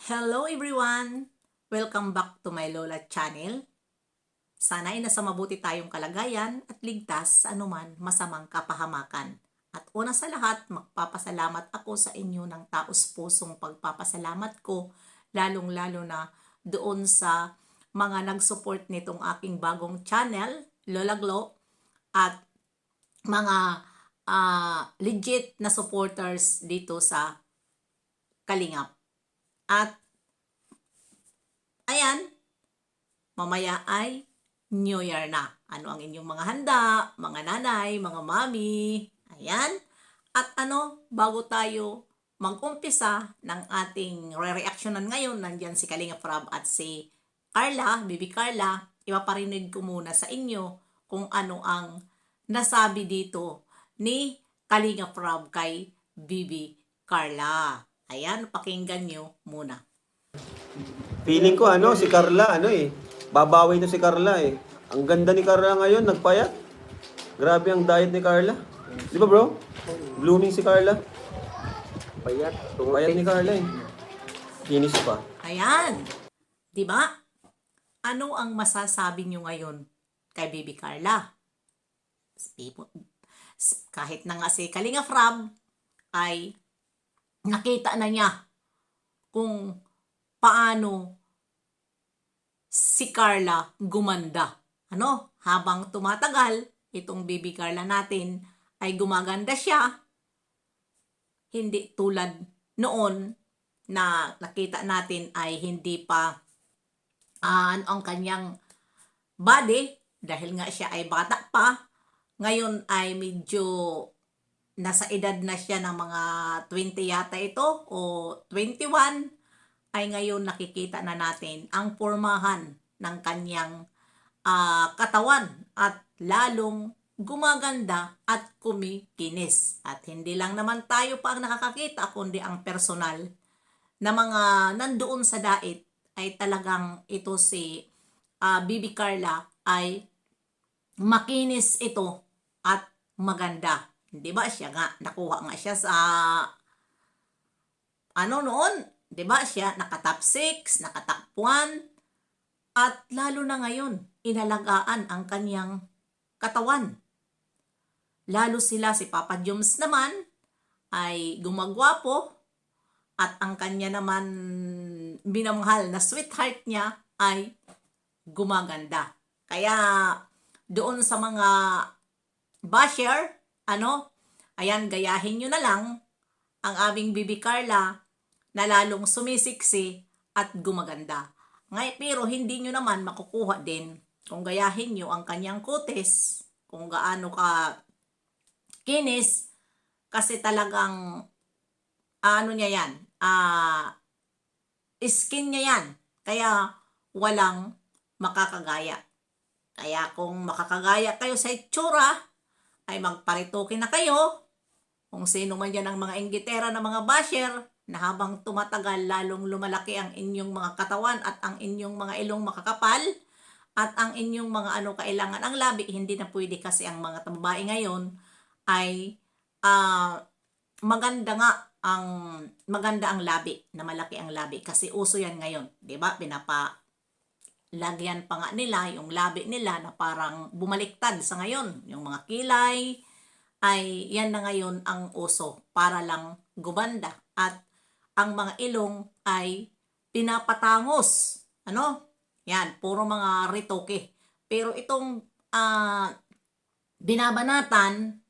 Hello everyone! Welcome back to my Lola channel. Sana ay nasa mabuti tayong kalagayan at ligtas sa anuman masamang kapahamakan. At una sa lahat, magpapasalamat ako sa inyo ng taos-pusong pagpapasalamat ko, lalong-lalo na doon sa mga nag-support nitong aking bagong channel, Lola Glo, at mga legit na supporters dito sa Kalingap. At ayan, mamaya ay New Year na. Ano ang inyong mga handa, mga nanay, mga mami? Ayan. At bago tayo mag-umpisa ng ating re-reactionan ngayon, nandyan si Kalinga Prab at si Carla, Bibi Carla, ipaparinig ko muna sa inyo kung ano ang nasabi dito ni Kalinga Prab kay Bibi Carla. Ayan, pakinggan nyo muna. Feeling ko si Carla babawi to si Carla eh. Ang ganda ni Carla ngayon, nagpayat. Grabe ang diet ni Carla. Di ba bro? Blooming si Carla. Payat. Payat ni Carla eh. Kinis pa. Ayan. Di ba? Ano ang masasabi nyo ngayon kay Bibi Carla? Kahit na nga si Kalinga Prab ay nakita na niya kung paano si Carla gumanda. Habang tumatagal, itong Bibi Carla natin ay gumaganda siya. Hindi tulad noon na nakita natin ay hindi pa ang kanyang body dahil nga siya ay bata pa. Ngayon ay medyo nasa edad na siya ng mga 20 yata ito o 21. Ay ngayon nakikita na natin ang pormahan ng kanyang katawan at lalong gumaganda at kumikinis. At hindi lang naman tayo pa ang nakakakita kundi ang personal na mga nandoon sa dait ay talagang ito si Bibi Carla ay makinis ito at maganda. Di ba siya nga, nakuha nga siya sa noon, di ba siya nakatop 6, nakatop 1, at lalo na ngayon, inalagaan ang kanyang katawan. Lalo sila si Papa Joms naman ay gumagwapo at ang kanya naman binamahal na sweetheart niya ay gumaganda. Kaya doon sa mga basher, ayan, gayahin nyo na lang ang aming Bibi Carla na lalong sumisiksi at gumaganda. Pero hindi nyo naman makukuha din kung gayahin nyo ang kanyang kutis, kung gaano ka kinis, kasi talagang niya yan, skin niya yan, kaya walang makakagaya. Kaya kung makakagaya kayo sa itsura, ay magparitoke na kayo. Kung sino man yan ang mga inggitera na mga basher, na habang tumatagal lalong lumalaki ang inyong mga katawan at ang inyong mga ilong makakapal at ang inyong mga kailangan ang labi, hindi na pwede kasi ang mga babae ngayon ay maganda ang labi, na malaki ang labi kasi uso yan ngayon, 'di ba? Lagyan pa nga nila yung labi nila na parang bumaliktad sa ngayon. Yung mga kilay ay yan na ngayon ang uso para lang gumanda. At ang mga ilong ay pinapatangos. Yan, puro mga retoke. Pero itong binabanatan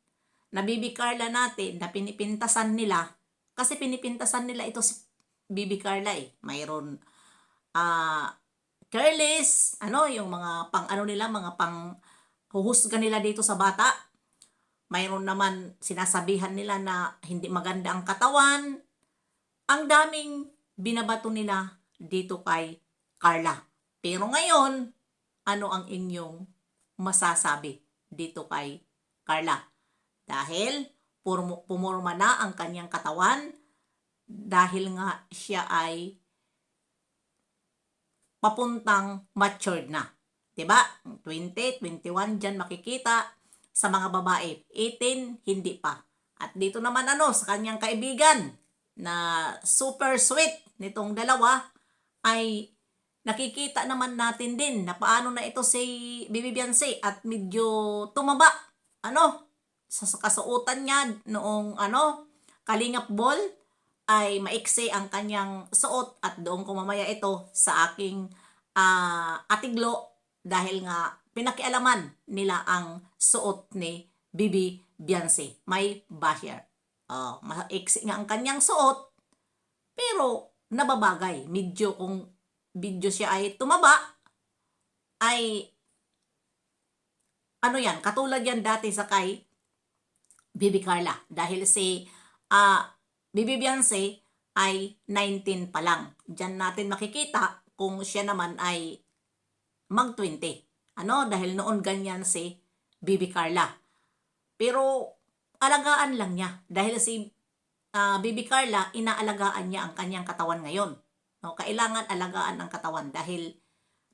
na Bibi Carla natin na pinipintasan nila, kasi pinipintasan nila ito si Bibi Carla eh. Mayroon careless, yung mga nila, mga pang huhusga nila dito sa bata. Mayroon naman sinasabihan nila na hindi maganda ang katawan. Ang daming binabato nila dito kay Carla. Pero ngayon, ano ang inyong masasabi dito kay Carla? Dahil pumurma na ang kanyang katawan, dahil nga siya ay papuntang matured na. 'Di ba? 20, 21 diyan makikita sa mga babae. 18 hindi pa. At dito naman sa kanyang kaibigan, na super sweet nitong dalawa ay nakikita naman natin din na paano na ito si Bibi Beyonce at medyo tumaba sa kasuotan niya noong Kalingap Ball ay maiksi ang kanyang suot at doon ko mamaya ito sa aking atiglo dahil nga pinakialaman nila ang suot ni Bibi Beyonce. May basher. Maiksi nga ang kanyang suot pero nababagay. Medyo kung video siya ay tumaba ay yan, katulad yan dati sa kay Bibi Carla dahil si Bibi Beyonce ay 19 pa lang. Diyan natin makikita kung siya naman ay mag-20. Dahil noon ganyan si Bibi Carla. Pero alagaan lang niya dahil si Bibi Carla, inaalagaan niya ang kanyang katawan ngayon. Kailangan alagaan ang katawan dahil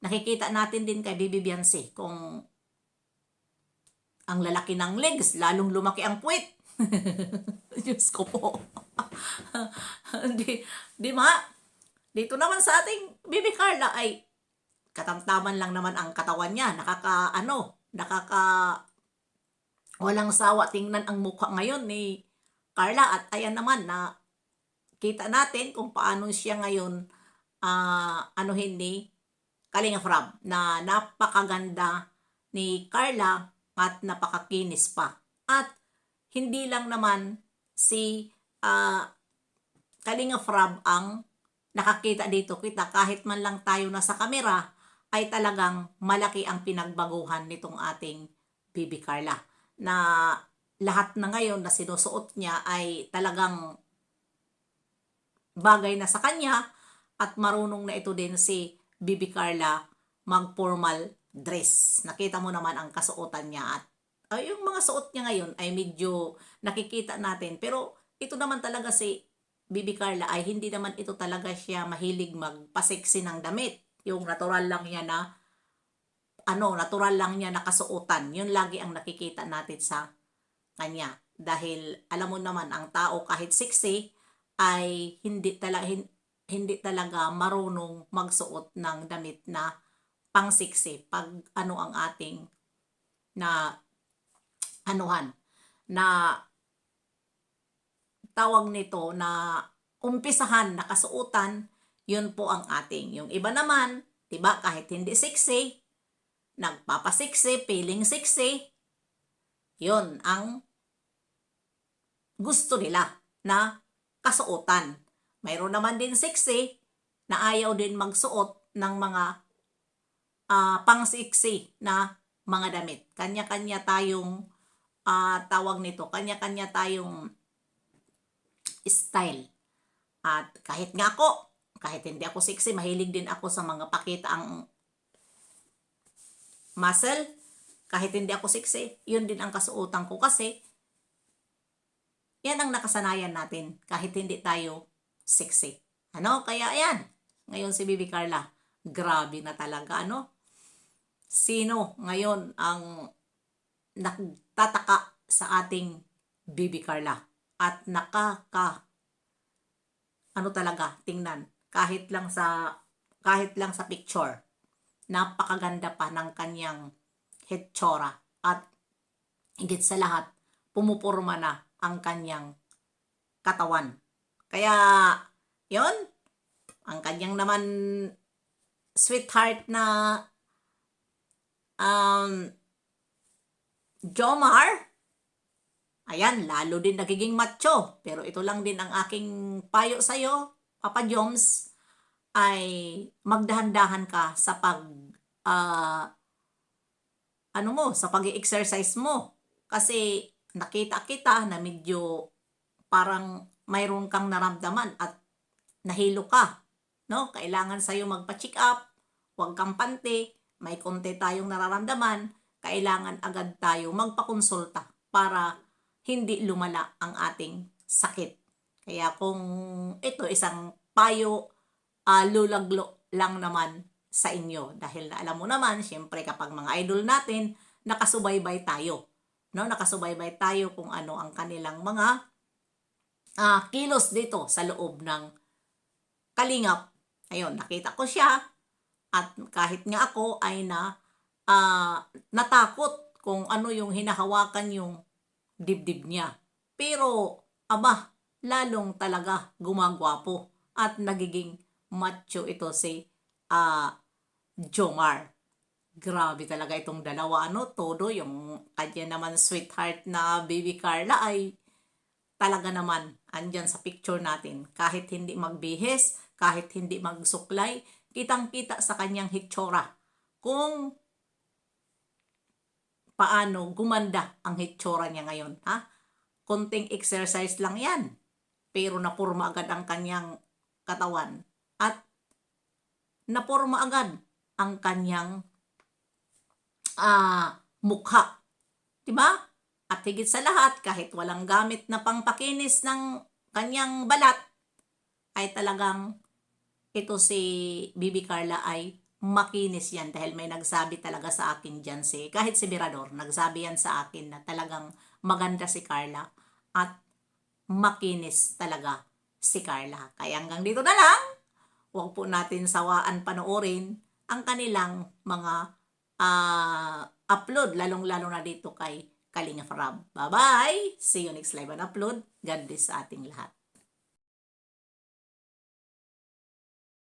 nakikita natin din kay Bibi Beyonce kung ang lalaki ng legs, lalong lumaki ang puwit. Diyos ko po. di ba? Dito naman sa ating Bibi Carla ay katamtaman lang naman ang katawan niya. Walang sawa tingnan ang mukha ngayon ni Carla at ayan naman na kita natin kung paano siya ngayon ni Kalingap Rab na napakaganda ni Carla at napakakinis pa. At hindi lang naman si Kalingap Rab ang nakakita dito. Kita kahit man lang tayo nasa kamera ay talagang malaki ang pinagbaguhan nitong ating Bibi Carla. Na lahat na ngayon na sinusuot niya ay talagang bagay na sa kanya at marunong na ito din si Bibi Carla mag-formal dress. Nakita mo naman ang kasuotan niya at yung mga suot niya ngayon ay medyo nakikita natin. Pero ito naman talaga si Bibi Carla ay hindi naman ito talaga siya mahilig magpaseksi ng damit. Yung natural lang niya na kasuotan. Yun lagi ang nakikita natin sa kanya. Dahil alam mo naman ang tao kahit sexy ay hindi talaga marunong magsuot ng damit na pang-sexy pag ang ating na tawag nito na umpisahan na kasuotan, yun po ang ating. Yung iba naman, diba, kahit hindi sexy, nagpapasexy, feeling sexy, yun ang gusto nila na kasuotan. Mayroon naman din sexy na ayaw din magsuot ng mga pang-sexy na mga damit. Kanya-kanya tayong kanya-kanya tayong style. At kahit hindi ako sexy, mahilig din ako sa mga pakita ang muscle. Kahit hindi ako sexy, yun din ang kasuotan ko kasi yan ang nakasanayan natin kahit hindi tayo sexy. Kaya ayan, ngayon si Bibi Carla, grabe na talaga, Sino ngayon ang nagtataka sa ating Bibi Carla? At talaga, tingnan, kahit lang sa picture, napakaganda pa ng kanyang hitsura at higit sa lahat, pumupurma na ang kanyang katawan. Kaya, yon ang kanyang naman sweetheart na Jomar, ayan, lalo din nagiging macho. Pero ito lang din ang aking payo sa'yo, Papa Joms, ay magdahan-dahan ka sa sa pag-exercise mo. Kasi nakita kita na medyo parang mayroon kang naramdaman at nahilo ka. Kailangan sa'yo magpa-check up, huwag kang pante, may konti tayong nararamdaman, kailangan agad tayo magpakonsulta para hindi lumala ang ating sakit. Kaya kung ito isang payo, lulaglo lang naman sa inyo. Dahil alam mo naman, syempre kapag mga idol natin, nakasubaybay tayo. Nakasubaybay tayo kung ano ang kanilang mga kilos dito sa loob ng Kalingap. Ayun, nakita ko siya at kahit nga ako ay natakot kung ano yung hinahawakan yung dibdib niya. Pero, aba, lalong talaga gumagwapo at nagiging macho ito si Jomar. Grabe talaga itong dalawa, todo yung kanya naman sweetheart na baby Carla ay talaga naman andyan sa picture natin. Kahit hindi magbihis, kahit hindi magsuklay, kitang-kita sa kanyang hitsura kung paano gumanda ang hitsura niya ngayon. Konting exercise lang yan, pero napurma agad ang kanyang katawan at napurma agad ang kanyang mukha. Diba? At higit sa lahat, kahit walang gamit na pangpakinis ng kanyang balat, ay talagang ito si Bibi Carla ay makinis yan dahil may nagsabi talaga sa akin dyan kahit si Mirador, nagsabi yan sa akin na talagang maganda si Carla at makinis talaga si Carla. Kaya hanggang dito na lang, huwag po natin sawaan panoorin ang kanilang mga upload, lalong-lalo na dito kay Kalinga Frab. Bye-bye! See you next live and upload. God bless sa ating lahat.